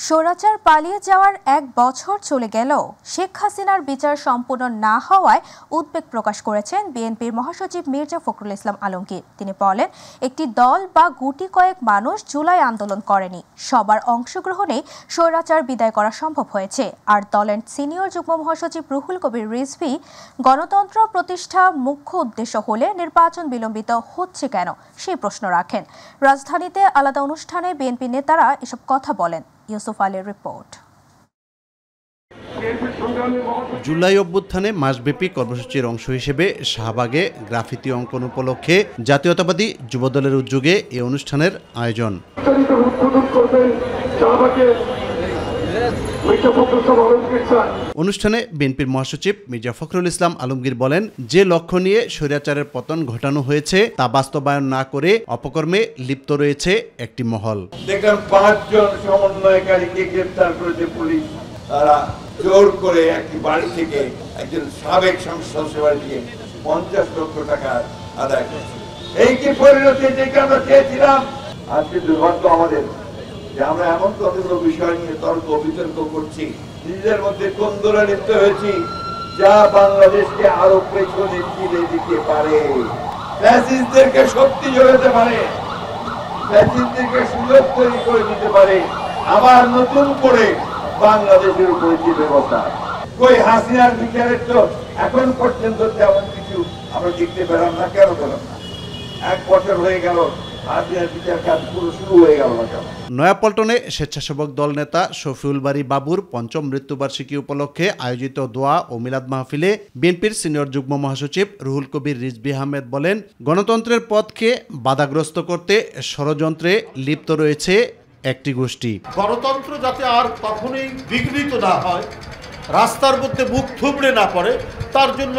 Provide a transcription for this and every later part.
স্বৈরাচার পালিয়ে যাওয়ার এক বছর চলে গেলেও শেখ হাসিনার বিচার সম্পূর্ণ না হওয়ায় উদ্বেগ প্রকাশ করেছেন বিএনপির মহাসচিব মির্জা ফখরুল ইসলাম আলমগীর। তিনি বলেন, একটি দল বা গুটি কয়েক মানুষ জুলাই আন্দোলন করেনি, সবার অংশগ্রহণে স্বৈরাচার বিদায় করা সম্ভব হয়েছে। আর দলের সিনিয়র যুগ্ম মহাসচিব রুহুল কবির রিজভী গণতন্ত্র প্রতিষ্ঠা মুখ্য উদ্দেশ্য হলে নির্বাচন বিলম্বিত হচ্ছে কেন সেই প্রশ্ন রাখেন। রাজধানীতে আলাদা অনুষ্ঠানে বিএনপি নেতারা এসব কথা বলেন। ইউসুফ আলীর রিপোর্ট। জুলাই অভ্যুত্থানে মাসব্যাপী কর্মসূচির অংশ হিসেবে শাহবাগে গ্রাফিতি অঙ্কন উপলক্ষে জাতীয়তাবাদী যুবদলের উদ্যোগে এই অনুষ্ঠানের আয়োজন। অনুষ্ঠানে বিএনপির মহাসচিব মির্জা ফখরুল ইসলাম আলমগীর বলেন, যে লক্ষ্য নিয়ে স্বৈরাচারের পতন ঘটানো হয়েছে তা বাস্তবায়ন না করে অপকর্মে লিপ্ত রয়েছে একটি মহল। দেখলাম 5 জন সমন্বয়কারীকে গ্রেফতার করেছে পুলিশ। তারা জোর করে একটি বাড়ি থেকে একজন সাবেক সংসদ সদস্যের থেকে 50 লক্ষ টাকা আদায় করেছে। এই কি পরিণতি যেটা আমরা চেয়েছিলাম? আজকে দুর্ভাগ্য আমাদের যে আমরা এমন কতগুলো বিষয় নিয়ে তর্ক বিতর্ক করছি, নিজেদের মধ্যে কোন্দলে লিপ্ত হয়েছি, যা বাংলাদেশকে আরো পেছনে ঠেলে দিতে পারে, ফ্যাসিস্টদেরকে শক্তি যোগাতে পারে, ফ্যাসিস্টদেরকে সুযোগ তৈরি করে দিতে পারে, আবার নতুন করে বাংলাদেশের উপরে যে ব্যবস্থা। কই হাসিনার বিচারের তো এখন পর্যন্ত তেমন কিছু আমরা দেখতে পেলাম না। কেন পেলাম না? 1 বছর হয়ে গেল, নয়াপল্টনে স্বেচ্ছাসেবক দল নেতা শফিউল বারী বাবুর ৫ম মৃত্যুবার্ষিকী উপলক্ষে আয়োজিত দোয়া ও মিলাদ মাহফিলে বিএনপির সিনিয়র যুগ্ম মহাসচিব রুহুল কবির রিজভী আহমেদ বলেন, গণতন্ত্রের পথকে বাধাগ্রস্ত করতে ষড়যন্ত্রে লিপ্ত রয়েছে একটি গোষ্ঠী। গণতন্ত্র যাতে আর কখনোই বিঘ্নিত না হয়, রাস্তার মধ্যে মুখ থুবড়ে না পড়ে, তার জন্য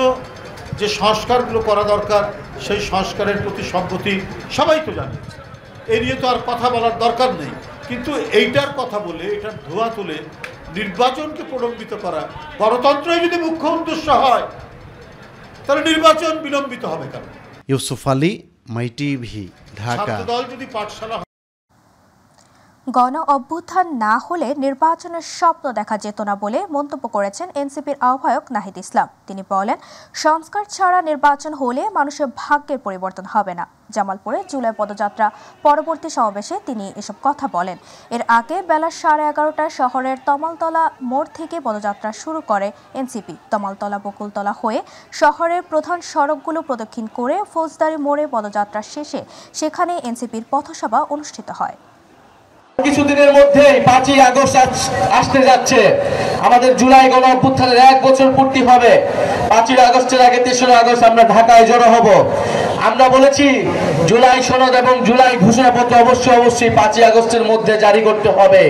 যে সংস্কারগুলো করা দরকার সেই সংস্কারের প্রতি সম্মতি সবাই তো জানিয়েছে। এ নিয়ে তো আর কথা বলার দরকার নেই। কিন্তু এইটার কথা বলে, এটার ধোয়া তুলে নির্বাচনকে প্রলম্বিত করা, গণতন্ত্রই যদি মুখ্য উদ্দেশ্য হয় তাহলে নির্বাচন বিলম্বিত হবে কেন? ইউসুফ আলী, মাই টিভি, ঢাকা। দল যদি পাঠশালা গণ অভ্যুত্থান না হলে নির্বাচনের স্বপ্ন দেখা যেত না বলে মন্তব্য করেছেন এনসিপির আহ্বায়ক নাহিদ ইসলাম। তিনি বলেন, সংস্কার ছাড়া নির্বাচন হলে মানুষের ভাগ্যের পরিবর্তন হবে না। জামালপুরে জুলাই পদযাত্রা পরবর্তী সমাবেশে তিনি এসব কথা বলেন। এর আগে বেলা 11:30টায় শহরের তমালতলা মোড় থেকে পদযাত্রা শুরু করে এনসিপি। তমালতলা বকুলতলা হয়ে শহরের প্রধান সড়কগুলো প্রদক্ষিণ করে ফৌজদারি মোড়ে পদযাত্রা শেষে সেখানে এনসিপির পথসভা অনুষ্ঠিত হয়। কিছুদিনের মধ্যে 5ই আগস্ট আসতে যাচ্ছে। আমাদের জুলাই গণ অভ্যুত্থানের 1 বছর পূর্তি হবে। 5ই আগস্টের আগে 3রা আগস্ট আমরা ঢাকায় জড়ো হব। আমরা বলেছি জুলাই সনদ এবং জুলাই ঘোষণাপত্র অবশ্যই 5ই আগস্টের মধ্যে জারি করতে হবে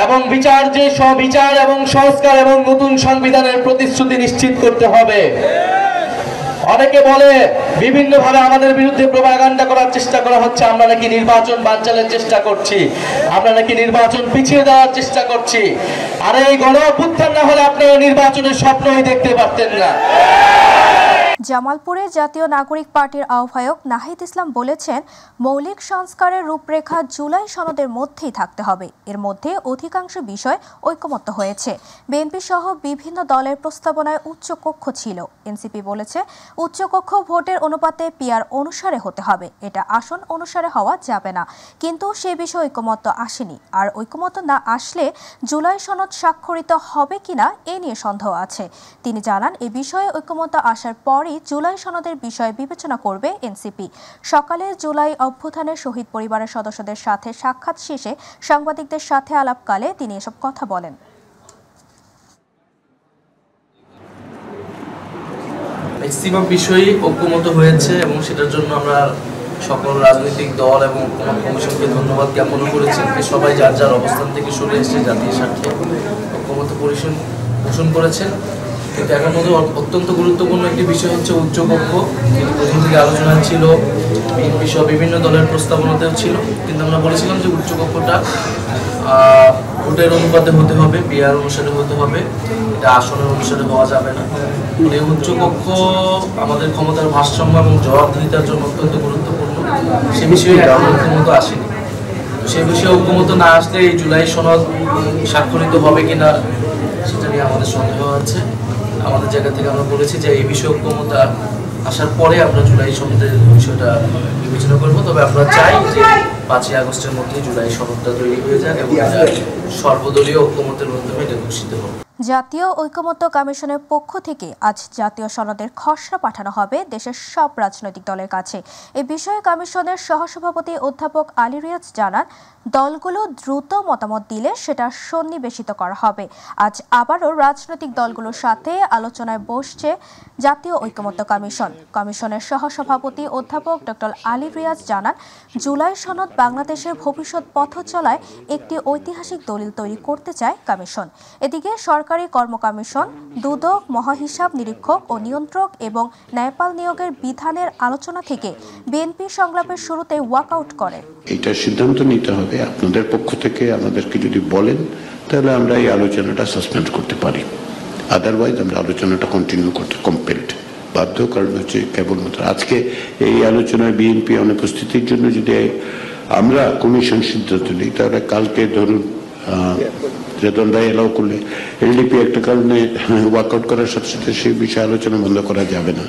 এবং বিচার এবং সংস্কার এবং নতুন সংবিধানের প্রতিশ্রুতি নিশ্চিত করতে হবে। অনেকে বলে বিভিন্নভাবে আমাদের বিরুদ্ধে প্রোপাগান্ডা করার চেষ্টা করা হচ্ছে, আমরা নাকি নির্বাচন বানচালের চেষ্টা করছি, আমরা নাকি নির্বাচন পিছিয়ে দেওয়ার চেষ্টা করছি। আর এই গণ অভ্যুত্থান না হলে আপনারা নির্বাচনের স্বপ্নই দেখতে পারতেন না। জামালপুরে জাতীয় নাগরিক পার্টির আহ্বায়ক নাহিদ ইসলাম বলেছেন, মৌলিক সংস্কারের রূপরেখা জুলাই সনদের মধ্যেই থাকতে হবে। এর মধ্যে অধিকাংশ বিষয় ঐকমত্য হয়েছে। বিএনপি সহ বিভিন্ন দলের প্রস্তাবনায় উচ্চকক্ষ ছিল। এনসিপি বলেছে, উচ্চকক্ষ ভোটের অনুপাতে পিআর অনুসারে হতে হবে, এটা আসন অনুসারে হওয়া যাবে না। কিন্তু সে বিষয়ে ঐকমত্য আসেনি। আর ঐকমত্য না আসলে জুলাই সনদ স্বাক্ষরিত হবে কিনা এ নিয়ে সন্দেহ আছে। তিনি জানান, এ বিষয়ে ঐকমত্য আসার পরই জুলাই সনদের বিষয়ে বিবেচনা করবে এনসিপি। সকালে জুলাই অভ্যুত্থানের শহীদ পরিবারের সদস্যদের সাথে সাক্ষাৎ শেষে সাংবাদিকদের সাথে আলাপকালে তিনি এসব কথা বলেন। ম্যাক্সিমাম বিষয়ই ঐক্যমত হয়েছে এবং সেটার জন্য আমরা সকল রাজনৈতিক দল এবং ঐক্যমত কমিশনকে ধন্যবাদ জ্ঞাপন করেছি। সবাই যার যার অবস্থান থেকে সরে এসে জাতীয় স্বার্থে ঐক্যমত পোষণ করেছেন। কিন্তু এখন মধ্যে অত্যন্ত গুরুত্বপূর্ণ একটি বিষয় হচ্ছে উচ্চকক্ষ। কিন্তু প্রথম থেকে আলোচনা ছিল, বিএনপি সহ বিভিন্ন দলের প্রস্তাবনাতেও ছিল, কিন্তু আমরা বলেছিলাম যে উচ্চকক্ষটা ভোটের অনুপাতে হতে হবে, পিআর অনুসারে হতে হবে, এটা আসনের অনুসারে হওয়া যাবে না। এই উচ্চকক্ষ আমাদের ক্ষমতার ভারসাম্য এবং জবাবদিহিতার জন্য অত্যন্ত গুরুত্বপূর্ণ। সে বিষয়ে এখন মতো আসেনি। সেই বিষয়ে ঐক্যমত না আসলে এই জুলাই সনদ স্বাক্ষরিত হবে কিনা সেটা নিয়ে আমাদের সন্দেহ আছে। আমাদের জায়গা থেকে আমরা বলেছি যে এই বিষয়ে ঐক্যমত আসার পরে আমরা জুলাই সনদের বিষয়টা বিবেচনা করব। তবে আমরা চাই যে 5ই আগস্টের মধ্যে জুলাই সনদটা তৈরি হয়ে যাক এবং সর্বদলীয় ঐক্যমতের মাধ্যমে এটা ঘোষিত হবে। জাতীয় ঐকমত্য কমিশনের পক্ষ থেকে আজ জাতীয় সনদের খসড়া পাঠানো হবে দেশের সব রাজনৈতিক দলের কাছে। এ বিষয়ে কমিশনের সহসভাপতি অধ্যাপক আলী রিয়াজ জানান, দলগুলো দ্রুত মতামত দিলে সেটা সন্নিবেশিত করা হবে। আজ আবারও রাজনৈতিক দলগুলোর সাথে আলোচনায় বসছে জাতীয় ঐকমত্য কমিশন। কমিশনের সহসভাপতি অধ্যাপক ডক্টর আলী রিয়াজ জানান, জুলাই সনদ বাংলাদেশের ভবিষ্যৎ পথ চলায় একটি ঐতিহাসিক দলিল তৈরি করতে চায় কমিশন। এদিকে সরকারি কর্ম কমিশন দুদক, মহাহিসাব নিরীক্ষক ও নিয়ন্ত্রক এবং ন্যায়পাল নিয়োগের বিধানের আলোচনা থেকে বিএনপি সংলাপের শুরুতে ওয়াকআউট করে। এটা সিদ্ধান্ত নিতে হবে আপনাদের পক্ষ থেকে। আমাদেরকে যদি বলেন তাহলে আমরা এই আলোচনাটা সাসপেন্ড করতে পারি, আদারওয়াইজ আমরা আলোচনাটা কন্টিনিউ করতে কম্পেলড বাধ্য। কারণ হচ্ছে কেবলমাত্র আজকে এই আলোচনায় বিএনপি অনুপস্থিতির জন্য যদি আমরা কমিশন সিদ্ধান্ত নিই তাহলে কালকে ধরুন রেতন রায় এলাও করলে এলডিপি একটা কারণে ওয়াকআউট করার সাথে সাথে সেই বিষয়ে আলোচনা বন্ধ করা যাবে না।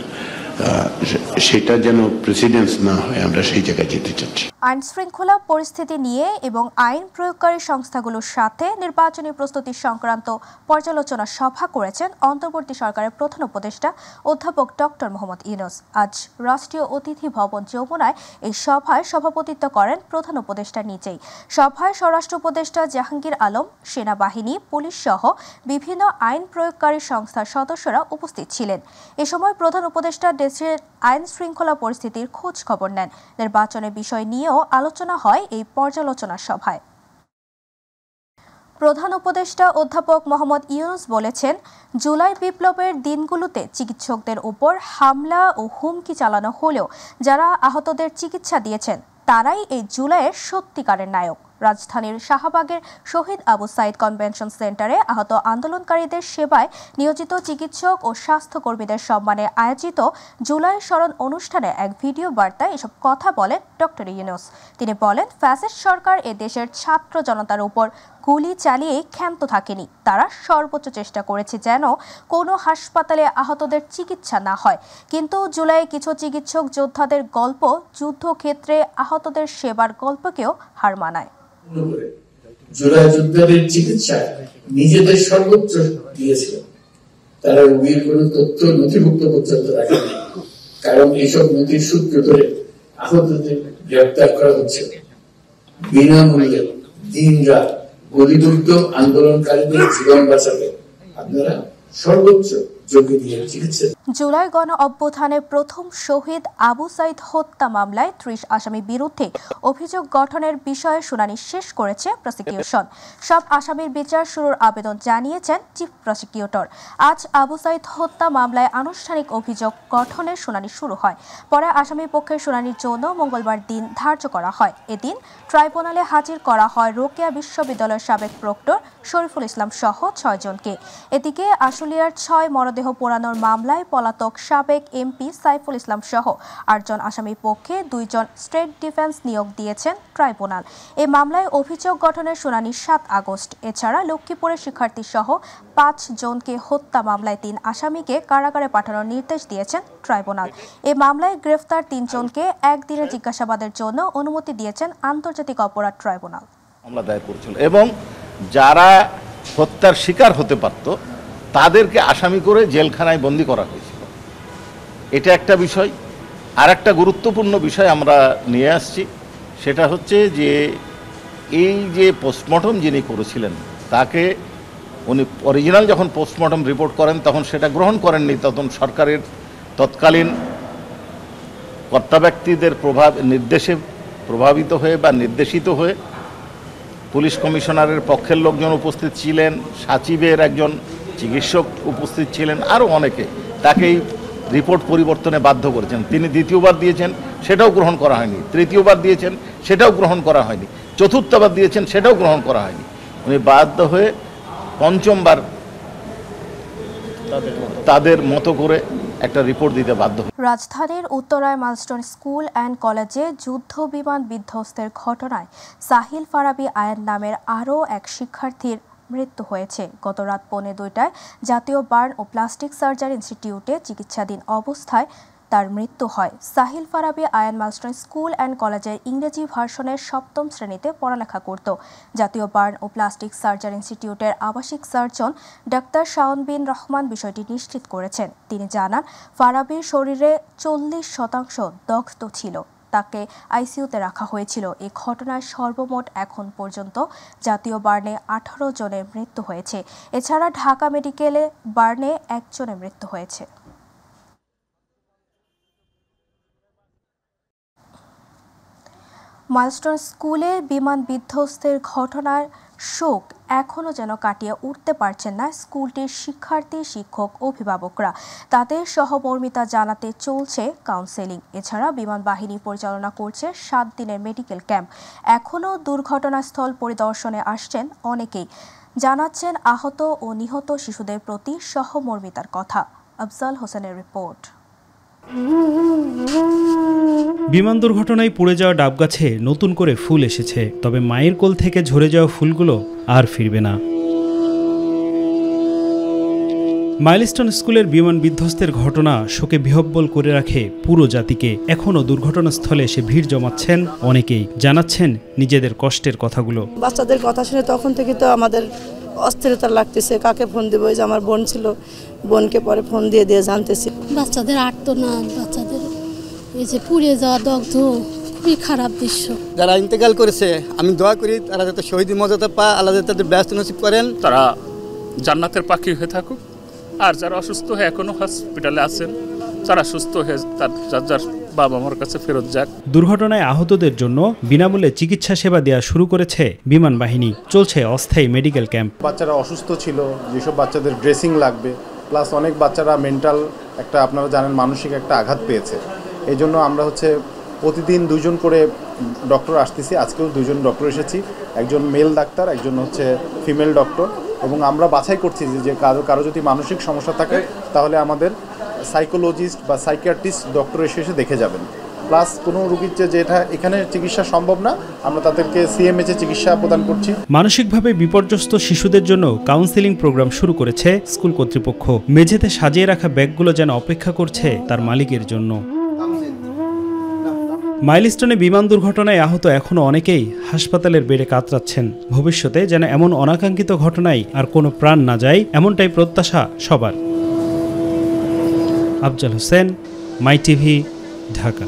সেটা যেন প্রেসিডেন্স না হয়, আমরা সেই জায়গায় যেতে চাচ্ছি। আইন শৃঙ্খলা পরিস্থিতি নিয়ে এবং আইন প্রয়োগকারী সংস্থাগুলোর সাথে নির্বাচনী প্রস্তুতি সংক্রান্ত পর্যালোচনা সভা করেছেন অন্তর্বর্তী সরকারের প্রধান উপদেষ্টা অধ্যাপক ডক্টর মোহাম্মদ ইউনূস। আজ রাষ্ট্রীয় অতিথি ভবন যমুনায় এই সভায় সভাপতিত্ব করেন প্রধান উপদেষ্টা নিজেই। সভায় স্বরাষ্ট্র উপদেষ্টা জাহাঙ্গীর আলম, সেনাবাহিনী, পুলিশ সহ বিভিন্ন আইন প্রয়োগকারী সংস্থার সদস্যরা উপস্থিত ছিলেন। এ সময় প্রধান উপদেষ্টা দেশের আইন শৃঙ্খলা পরিস্থিতির খোঁজ খবর নেন। নির্বাচনের বিষয় নিয়েও আলোচনা হয় এই পর্যালোচনা সভায়। প্রধান উপদেষ্টা অধ্যাপক মোহাম্মদ ইউনূস বলেছেন, জুলাই বিপ্লবের দিনগুলোতে চিকিৎসকদের উপর হামলা ও হুমকি চালানো হলেও যারা আহতদের চিকিৎসা দিয়েছেন তারাই এই জুলাইয়ের সত্যিকারের নায়ক। রাজধানীর শাহবাগের শহীদ আবু সাইদ কনভেনশন সেন্টারে আহত আন্দোলনকারীদের সেবায় নিয়োজিত চিকিৎসক ও স্বাস্থ্যকর্মীদের সম্মানে আয়োজিত জুলাই স্মরণ অনুষ্ঠানে এক ভিডিও বার্তায় এসব কথা বলেন ডক্টর ইউনূস। তিনি বলেন, ফ্যাসিস্ট সরকার এ দেশের ছাত্র জনতার উপর গুলি চালিয়ে ক্ষান্ত থাকেনি। তারা সর্বোচ্চ চেষ্টা করেছে যেন কোনো হাসপাতালে আহতদের চিকিৎসা না হয়। কিন্তু জুলাইয়ে কিছু চিকিৎসক যোদ্ধাদের গল্প যুদ্ধক্ষেত্রে আহতদের সেবার গল্পকেও হার মানায়। জুলাই যোদ্ধাদের চিকিৎসায় নিজেদের সর্বোচ্চ দিয়েছিল। তারা রোগীর কোন তথ্য নথিভুক্ত পর্যন্ত রাখেনি, কারণ এইসব নথির সূত্র ধরে আহতদের গ্রেপ্তার করা হচ্ছে। বিনামূল্যে দিন রাত গলিবদ্ধ আন্দোলনকারীদের জীবন বাঁচাবে আপনারা সর্বোচ্চ ঝুঁকি দিয়ে চিকিৎসা। জুলাই গণ অভ্যুত্থানের প্রথম শহীদ আবু সাইদ হত্যা মামলায় 30 আসামির বিরুদ্ধে অভিযোগ গঠনের বিষয়ে শুনানি শেষ করেছে প্রসিকিউশন। সব আসামির বিচার শুরুর আবেদন জানিয়েছেন চিফ প্রসিকিউটর। আজ আবু সাইদ হত্যা মামলায় আনুষ্ঠানিক অভিযোগ গঠনের শুনানি শুরু হয়। পরে আসামি পক্ষের শুনানির জন্য মঙ্গলবার দিন ধার্য করা হয়। এদিন ট্রাইব্যুনালে হাজির করা হয় রোকেয়া বিশ্ববিদ্যালয়ের সাবেক প্রক্টর শরীফুল ইসলাম সহ 6 জনকে। এদিকে আশুলিয়ার 6 মরদেহ পোড়ানোর মামলায় পলাতক সাবেক এমপি সাইফুল ইসলাম সহ 8 জন আসামির পক্ষে 2 জন স্টেট ডিফেন্স নিয়োগ দিয়েছেন ট্রাইব্যুনাল। এই মামলায় অভিযোগ গঠনের শুনানি 7 আগস্ট। এছাড়া লক্ষ্মীপুরের শিক্ষার্থী সহ 5 জনকে হত্যা মামলায় 3 আসামিকে কারাগারে পাঠানোর নির্দেশ দিয়েছেন ট্রাইব্যুনাল। এই মামলায় গ্রেফতার 3 জনকে একদিনের জিজ্ঞাসাবাদের জন্য অনুমতি দিয়েছেন আন্তর্জাতিক অপরাধ ট্রাইব্যুনাল। মামলা দায়ের করেছিল এবং যারা হত্যার শিকার হতে পারত তাদেরকে আসামি করে জেলখানায় বন্দী করা হয়েছিল। এটা একটা বিষয়। আর একটা গুরুত্বপূর্ণ বিষয় আমরা নিয়ে আসছি, সেটা হচ্ছে যে এই যে পোস্টমর্টম যিনি করেছিলেন তাকে উনি অরিজিনাল যখন পোস্টমর্টম রিপোর্ট করেন তখন সেটা গ্রহণ করেননি। তখন সরকারের তৎকালীন কর্তা ব্যক্তিদের নির্দেশে প্রভাবিত হয়ে বা নির্দেশিত হয়ে পুলিশ কমিশনারের পক্ষের লোকজন উপস্থিত ছিলেন, সাচিবের একজন চিকিৎসক উপস্থিত ছিলেন, আরও অনেকে তাকেই রিপোর্ট পরিবর্তনে বাধ্য করেছেন। তিনি দ্বিতীয়বার দিয়েছেন, সেটাও গ্রহণ করা হয়নি। তৃতীয়বার দিয়েছেন, সেটাও গ্রহণ করা হয়নি। চতুর্থবার দিয়েছেন, সেটাও গ্রহণ করা হয়নি। উনি বাধ্য হয়ে পঞ্চমবার তাদের মতো করে একটা রিপোর্ট দিতে বাধ্য। রাজধানীর উত্তরায় মাইলস্টোন স্কুল অ্যান্ড কলেজে যুদ্ধ বিমান বিধ্বস্তের ঘটনায় সাহিল ফারাবী আয়ান নামের আরও এক শিক্ষার্থীর মৃত্যু হয়েছে। গত রাত 1:45টায় জাতীয় বার্ন ও প্লাস্টিক সার্জারি ইনস্টিটিউটে চিকিৎসাধীন অবস্থায় তার মৃত্যু হয়। Sahil Farabi Ayan Milestone School and কলেজের ইংরেজি ভার্সনের 7ম শ্রেণীতে পড়ালেখা করত। জাতীয় বার্ন ও প্লাস্টিক সার্জারি ইনস্টিটিউটের আবাসিক সার্জন ডাক্তার শাওন বিন রহমান বিষয়টি নিশ্চিত করেছেন। তিনি জানান, ফারাবীর শরীরে 40% দগ্ধ ছিল, তাকে আইসিইউতে রাখা হয়েছিল। এই ঘটনায় সর্বমোট এখন পর্যন্ত জাতীয় বার্নে 18 জনের মৃত্যু হয়েছে। এছাড়া ঢাকা মেডিকেলে বার্নে 1 জনের মৃত্যু হয়েছে। মাইলস্টোন স্কুলে বিমান বিধ্বস্তের ঘটনার শোক এখনও যেন কাটিয়ে উঠতে পারছেন না স্কুলটির শিক্ষার্থী, শিক্ষক, অভিভাবকরা। তাদের সহমর্মিতা জানাতে চলছে কাউন্সেলিং। এছাড়া বিমান বাহিনী পরিচালনা করছে 7 দিনের মেডিকেল ক্যাম্প। এখনও দুর্ঘটনাস্থল পরিদর্শনে আসছেন অনেকেই, জানাচ্ছেন আহত ও নিহত শিশুদের প্রতি সহমর্মিতার কথা। আফজাল হোসেনের রিপোর্ট। বিমান দুর্ঘটনায় পুড়ে যাওয়া ডাবগাছে নতুন করে ফুল এসেছে, তবে মায়ের কোল থেকে ঝরে যাওয়া ফুলগুলো আর ফিরবে না। মাইলস্টোন স্কুলের বিমান বিধ্বস্তের ঘটনা শোকে বিহ্বল করে রাখে পুরো জাতিকে। এখনও দুর্ঘটনাস্থলে এসে ভিড় জমাচ্ছেন অনেকেই, জানাচ্ছেন নিজেদের কষ্টের কথাগুলো। বাচ্চাদের কথা শুনে তখন থেকে তো আমাদের অস্থিরতা লাগতেছে, কাকে ফোন দেবো। যে আমার বোন ছিল, বোনকে পরে ফোন দিয়ে জানতেছি। বাচ্চাদের আর্তনাদ, বাচ্চাদের এই যে পুড়ে যাওয়া, দগ্ধ, খুবই খারাপ দৃশ্য। যারা ইন্তেকাল করেছে, আমি দোয়া করি তারা যাতে শহীদ মর্যাদা পায়, আল্লাহ তাদের ব্যস্ত নসিব করেন, তারা জান্নাতের পাখি হয়ে থাকুক। আর যারা অসুস্থ হয়ে এখনো হসপিটালে আছেন, তারা সুস্থ হয়ে তার যার বাবা মার কাছে ফেরত যাক। দুর্ঘটনায় আহতদের জন্য বিনামূল্যে চিকিৎসা সেবা দেওয়া শুরু করেছে বিমান বাহিনী। চলছে অস্থায়ী মেডিকেল ক্যাম্প। বাচ্চারা অসুস্থ ছিল, যেসব বাচ্চাদের ড্রেসিং লাগবে, প্লাস অনেক বাচ্চারা মেন্টাল একটা, আপনারা জানেন, মানসিক একটা আঘাত পেয়েছে। এই জন্য আমরা প্রতিদিন 2 জন করে ডক্টর আসতেছি। আজকেও 2 জন ডক্টর এসেছি, একজন মেল ডাক্তার, একজন ফিমেল ডক্টর। এবং আমরা বাছাই করছি যে কারো যদি মানসিক সমস্যা থাকে তাহলে আমাদের সাইকোলজিস্ট বা সাইকিয়াট্রিস্ট ডক্টর এসে দেখে যাবেন। প্লাস কোনো রোগীর যেটা এখানে চিকিৎসা সম্ভব না, আমরা তাদেরকে সিএমএইচ এ চিকিৎসা প্রদান করছি। মানসিকভাবে বিপর্যস্ত শিশুদের জন্য কাউন্সেলিং প্রোগ্রাম শুরু করেছে স্কুল কর্তৃপক্ষ। মেঝেতে সাজিয়ে রাখা ব্যাগগুলো যেন অপেক্ষা করছে তার মালিকের জন্য। মাইলস্টোনে বিমান দুর্ঘটনায় আহত এখনও অনেকেই হাসপাতালের বেডে কাতরাচ্ছেন। ভবিষ্যতে যেন এমন অনাকাঙ্ক্ষিত ঘটনায় আর কোনো প্রাণ না যায়, এমনটাই প্রত্যাশা সবার। আফজাল হোসেন, মাই টিভি, ঢাকা।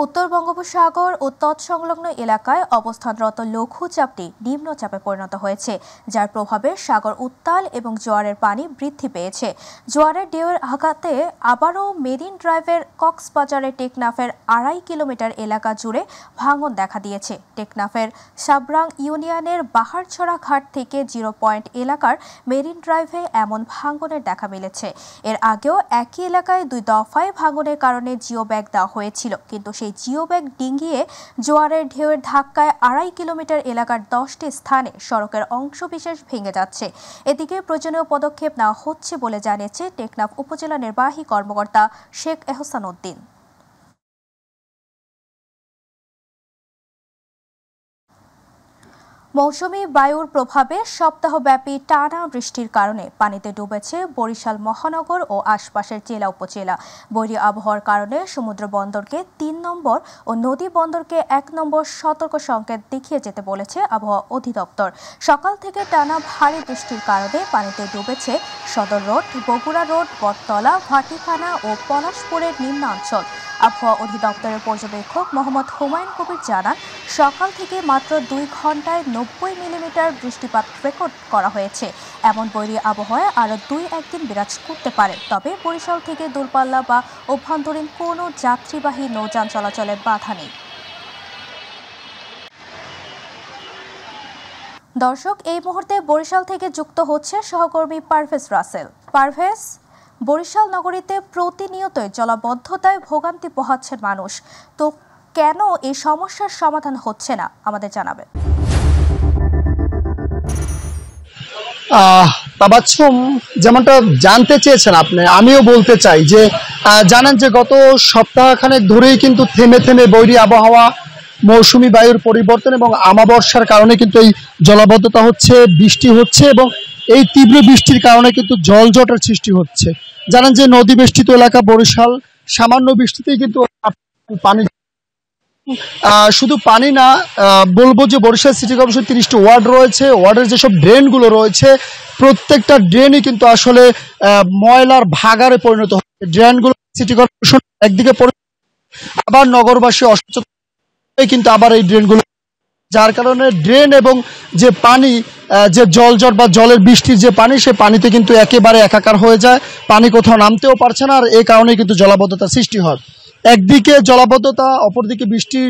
উত্তর বঙ্গোপসাগর ও তৎসংলগ্ন এলাকায় অবস্থানরত লঘুচাপটি নিম্নচাপে পরিণত হয়েছে, যার প্রভাবে সাগর উত্তাল এবং জোয়ারের পানি বৃদ্ধি পেয়েছে। জোয়ারের ঢেউয়ের আঘাতে আবারও মেরিন ড্রাইভের কক্সবাজারের টেকনাফের 2.5 কিলোমিটার এলাকা জুড়ে ভাঙন দেখা দিয়েছে। টেকনাফের সাবরাং ইউনিয়নের বাহারছড়া ঘাট থেকে 0 পয়েন্ট এলাকার মেরিন ড্রাইভে এমন ভাঙনের দেখা মিলেছে। এর আগেও একই এলাকায় 2 দফায় ভাঙনের কারণে জিও ব্যাগ দেওয়া হয়েছিল, কিন্তু সেই জিও ব্যাগ ডিঙ্গিয়ে জোয়ারের ঢেউয়ের ধাক্কায় 2.5 কিলোমিটার এলাকার 10টি স্থানে সড়কের অংশবিশেষ ভেঙে যাচ্ছে। এদিকে প্রয়োজনীয় পদক্ষেপ নেওয়া হচ্ছে বলে জানিয়েছে টেকনাফ উপজেলা নির্বাহী কর্মকর্তা শেখ এহসান উদ্দিন। মৌসুমী বায়ুর প্রভাবে সপ্তাহব্যাপী টানা বৃষ্টির কারণে পানিতে ডুবেছে বরিশাল মহানগর ও আশপাশের জেলা উপজেলা। বৈরী আবহাওয়ার কারণে সমুদ্র বন্দরকে 3 নম্বর ও নদী বন্দরকে 1 নম্বর সতর্ক সংকেত দেখিয়ে যেতে বলেছে আবহাওয়া অধিদপ্তর। সকাল থেকে টানা ভারী বৃষ্টির কারণে পানিতে ডুবেছে সদর রোড, বগুড়া রোড, বটতলা, ভাটিখানা ও পলাশপুরের নিম্নাঞ্চল। আবহাওয়া অধিদপ্তরের পর্যবেক্ষক মোহাম্মদ হুমায়ুন কবির জানান, সকাল থেকে মাত্র 2 ঘন্টায় 90 মিলিমিটার বৃষ্টিপাত রেকর্ড করা হয়েছে। এমন বৈরী আবহাওয়ায় আরও 2-1 দিন বিরাজ করতে পারে, তবে বরিশাল থেকে দূরপাল্লা বা অভ্যন্তরীণ কোনো যাত্রীবাহী নৌযান চলাচলে বাধা নেই। দর্শক, এই মুহূর্তে বরিশাল থেকে যুক্ত হচ্ছে সহকর্মী পারভেজ রাসেল। পারভেজ, বরিশাল নগরীতে প্রতিনিয়তই জলাবদ্ধতায় ভোগান্তি পোহাচ্ছেন মানুষ, তো কেন এই সমস্যার সমাধান হচ্ছে না আমাদের জানাবেন। তাবাচ্ছুম যেমনটা জানতে চেয়েছেন আপনি, আমিও বলতে চাই যে জানেন যে গত সপ্তাহখানেক ধরেই কিন্তু থেমে থেমে বৈরী আবহাওয়া, মৌসুমী বায়ুর পরিবর্তন এবং আমাবর্ষার কারণে কিন্তু এই জলাবদ্ধতা হচ্ছে, বৃষ্টি হচ্ছে এবং এই তীব্র বৃষ্টির কারণে কিন্তু জলজটের সৃষ্টি হচ্ছে। জানেন যে নদী বেষ্টিত এলাকা বরিশাল, সামান্য বৃষ্টিতেই কিন্তু পানি, শুধু পানি না, বলবো যে বরিশাল সিটি কর্পোরেশন 30টি ওয়ার্ড রয়েছে, ওয়ার্ডের যেসব ড্রেনগুলো রয়েছে প্রত্যেকটা ড্রেনই কিন্তু আসলে ময়লার ভাগারে পরিণত হচ্ছে। ড্রেনগুলো সিটি কর্পোরেশন একদিকে আবার নগরবাসী অসচেতন কিন্তু আবার এই ড্রেনগুলো, যার কারণে ড্রেন এবং যে পানি, যে জলজট বা জলের বৃষ্টির যে পানি, সে পানিতে কিন্তু একেবারে একাকার হয়ে যায়, পানি কোথাও নামতেও পারছে না, আর এই কারণে কিন্তু জলাবদ্ধতা সৃষ্টি হয়। একদিকে জলাবদ্ধতা, অপরদিকে বৃষ্টির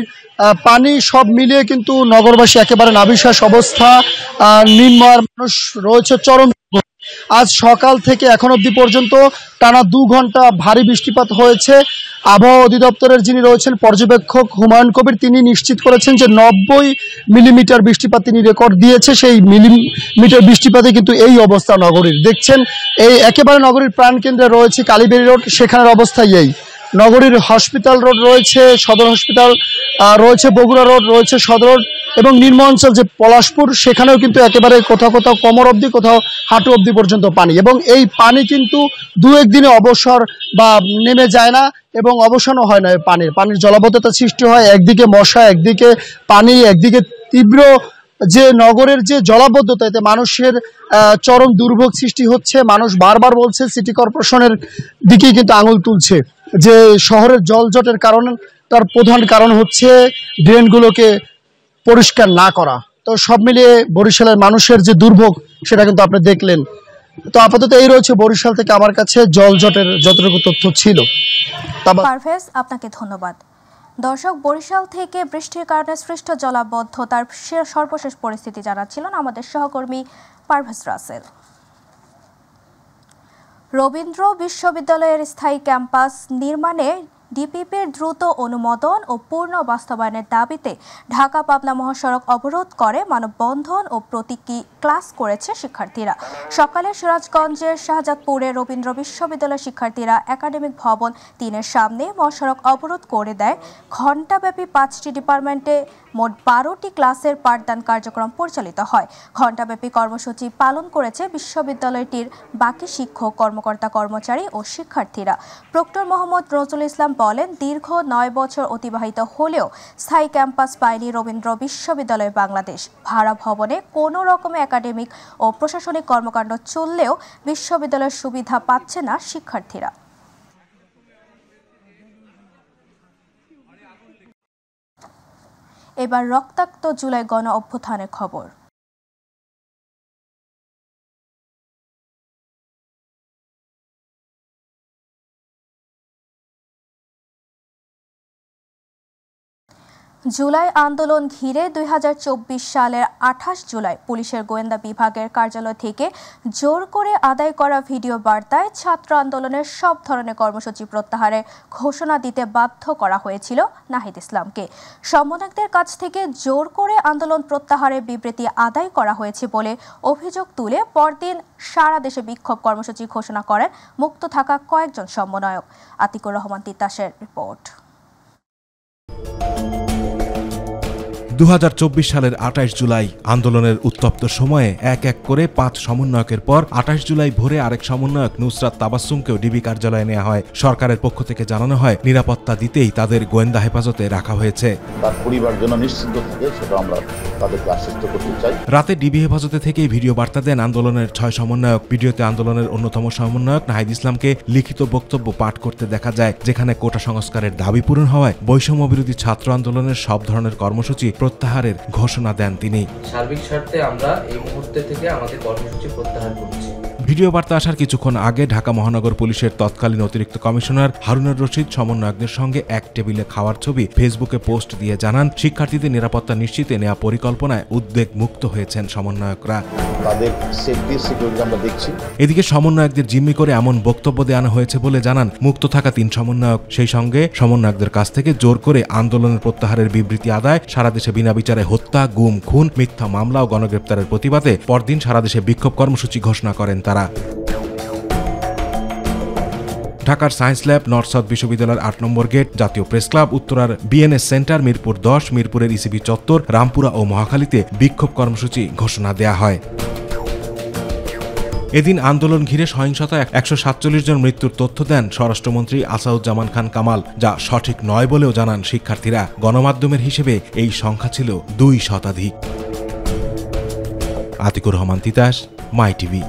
পানি, সব মিলিয়ে কিন্তু নগরবাসী একেবারে নাভিশ্বাস অবস্থা, নিম্নআয়ের মানুষ রয়েছে চরম। আজ সকাল থেকে এখন অবধি পর্যন্ত টানা 2 ঘন্টা ভারী বৃষ্টিপাত হয়েছে। আবহাওয়া অধিদপ্তরের যিনি রয়েছেন পর্যবেক্ষক হুমায়ুন কবির, তিনি নিশ্চিত করেছেন যে 90 মিলিমিটার বৃষ্টিপাত তিনি রেকর্ড দিয়েছে। সেই মিলিমিটার বৃষ্টিপাতে কিন্তু এই অবস্থা নগরীর। দেখছেন এই একেবারে নগরীর প্রাণকেন্দ্রে রয়েছে কালীবাড়ি রোড, সেখানের অবস্থাই এই। নগরীর হসপিটাল রোড রয়েছে, সদর হসপিটাল রয়েছে, বগুড়া রোড রয়েছে, সদর রোড এবং নিম্ন অঞ্চল যে পলাশপুর, সেখানেও কিন্তু একেবারে কোথাও কোথাও কোমর অবধি, কোথাও হাঁটু অবধি পর্যন্ত পানি। এবং এই পানি কিন্তু 2-1 দিনে অবসর বা নেমে যায় না এবং অবসানও হয় না। পানির জলাবদ্ধতা সৃষ্টি হয়, একদিকে মশা, একদিকে পানি, একদিকে তীব্র যে নগরের যে জলাবদ্ধতা, এতে মানুষের চরম দুর্ভোগ সৃষ্টি হচ্ছে। মানুষ বারবার বলছে, সিটি কর্পোরেশনের দিকেই কিন্তু আঙুল তুলছে যে শহরের জলজটের কারণ, তার প্রধান কারণ হচ্ছে ড্রেনগুলোকে পরিষ্কার না করা। তো সব মিলিয়ে বরিশালের মানুষের যে দুর্ভোগ, সেটা কিন্তু আপনি দেখলেন। তো আপাতত এই রয়েছে বরিশাল থেকে আমার কাছে জলজটের যতটুকু তথ্য ছিল। পারভেজ, আপনাকে ধন্যবাদ। দর্শক, বরিশাল থেকে বৃষ্টির কারণে সৃষ্ট জলাবদ্ধতার সর্বশেষ পরিস্থিতি জানাচ্ছিলেন আমাদের সহকর্মী পারভেজ রাসেল। রবীন্দ্র বিশ্ববিদ্যালয়ের স্থায়ী ক্যাম্পাস নির্মাণে ডিপিপির দ্রুত অনুমোদন ও পূর্ণ বাস্তবায়নের দাবিতে ঢাকা পাবনা মহাসড়ক অবরোধ করে মানববন্ধন ও প্রতীকী ক্লাস করেছে শিক্ষার্থীরা। সকালে সিরাজগঞ্জের শাহজাদপুরে রবীন্দ্র বিশ্ববিদ্যালয়ের শিক্ষার্থীরা একাডেমিক ভবন 3-এর সামনে মহাসড়ক অবরোধ করে দেয়। ঘণ্টাব্যাপী 5টি ডিপার্টমেন্টে মোট 12টি ক্লাসের পাঠদান কার্যক্রম পরিচালিত হয়। ঘণ্টাব্যাপী কর্মসূচি পালন করেছে বিশ্ববিদ্যালয়টির বাকি শিক্ষক, কর্মকর্তা, কর্মচারী ও শিক্ষার্থীরা। প্রক্টর মোহাম্মদ নজরুল ইসলাম বলেন, দীর্ঘ 9 বছর অতিবাহিত হলেও স্থায়ী ক্যাম্পাস পায়নি রবীন্দ্র বিশ্ববিদ্যালয় বাংলাদেশ। ভাড়া ভবনে কোনো রকমে একাডেমিক ও প্রশাসনিক কর্মকাণ্ড চললেও বিশ্ববিদ্যালয়ের সুবিধা পাচ্ছে না শিক্ষার্থীরা। এবার রক্তাক্ত জুলাই গণ অভ্যুত্থানের খবর। জুলাই আন্দোলন ঘিরে 2024 সালের 28 জুলাই পুলিশের গোয়েন্দা বিভাগের কার্যালয় থেকে জোর করে আদায় করা ভিডিও বার্তায় ছাত্র আন্দোলনের সব ধরনের কর্মসূচি প্রত্যাহারের ঘোষণা দিতে বাধ্য করা হয়েছিল নাহিদ ইসলামকে। সমন্বয়কদের কাছ থেকে জোর করে আন্দোলন প্রত্যাহারের বিবৃতি আদায় করা হয়েছে বলে অভিযোগ তুলে পরদিন সারা দেশে বিক্ষোভ কর্মসূচি ঘোষণা করেন মুক্ত থাকা কয়েকজন সমন্বয়ক। আতিকুর রহমান তিতাসের রিপোর্ট। 2024 সালের 28 জুলাই আন্দোলনের উত্তপ্ত সময়ে এক এক করে 5 সমন্বয়কের পর 28 জুলাই ভোরে আরেক সমন্বয়ক নুসরাত তাবাসসুমকেও ডিবি কার্যালয়ে নেওয়া হয়। সরকারের পক্ষ থেকে জানানো হয়, নিরাপত্তা দিতেই তাদের গোয়েন্দা হেফাজতে রাখা হয়েছে। তার পরিবার যেন নিশ্চিন্ত থাকে, সেটা আমরা তাদেরকে আশ্বস্ত করতে চাই। রাতে ডিবি হেফাজতে থেকেই ভিডিও বার্তা দেন আন্দোলনের 6 সমন্বয়ক। ভিডিওতে আন্দোলনের অন্যতম সমন্বয়ক নাহিদ ইসলামকে লিখিত বক্তব্য পাঠ করতে দেখা যায়, যেখানে কোটা সংস্কারের দাবি পূরণ হওয়ায় বৈষম্য বিরোধী ছাত্র আন্দোলনের সব ধরনের কর্মসূচি প্রত্যাহারের ঘোষণা দেন তিনি। সার্বিক স্বার্থে আমরা এই মুহূর্তে থেকে আমাদের কর্মসূচি প্রত্যাহার করছি। ভিডিও বার্তা আসার কিছুক্ষণ আগে ঢাকা মহানগর পুলিশের তৎকালীন অতিরিক্ত কমিশনার হারুনুর রশিদ সমন্বয়কদের সঙ্গে এক টেবিলে খাওয়ার ছবি ফেসবুকে পোস্ট দিয়ে জানান, শিক্ষার্থীদের নিরাপত্তা নিশ্চিতে নেওয়া পরিকল্পনায় উদ্বেগ মুক্ত হয়েছেন সমন্বয়করা। তাদের সেফটি সিকিউরিটি আমরা দেখছি। এদিকে সমন্বয়কদের জিম্মি করে এমন বক্তব্য দেওয়া হয়েছে বলে জানান মুক্ত থাকা 3 সমন্বয়ক। সেই সঙ্গে সমন্বয়কদের কাছ থেকে জোর করে আন্দোলনের প্রত্যাহারের বিবৃতি আদায়, সারা দেশে বিনা বিচারে হত্যা, গুম, খুন, মিথ্যা মামলা ও গণগ্রেপ্তারের প্রতিবাদে পরদিন সারা দেশে বিক্ষোভ কর্মসূচি ঘোষণা করেন তারা। ঢাকার সায়েন্স ল্যাব, নর্থ সাউথ বিশ্ববিদ্যালয়ের 8 নম্বর গেট, জাতীয় প্রেস ক্লাব, উত্তরার বিএনএস সেন্টার, মিরপুর 10, মিরপুরের ইসিবি চত্বর, রামপুরা ও মহাখালীতে বিক্ষোভ কর্মসূচি ঘোষণা দেয়া হয়। এদিন আন্দোলন ঘিরে সহিংসতায় 147 জন মৃত্যুর তথ্য দেন স্বরাষ্ট্রমন্ত্রী আসাদুজ্জামান খান কামাল, যা সঠিক নয় বলেও জানান শিক্ষার্থীরা। গণমাধ্যমের হিসেবে এই সংখ্যা ছিল 2 শতাধিক। আতিকুর রহমান তিতাস, মাই টিভি।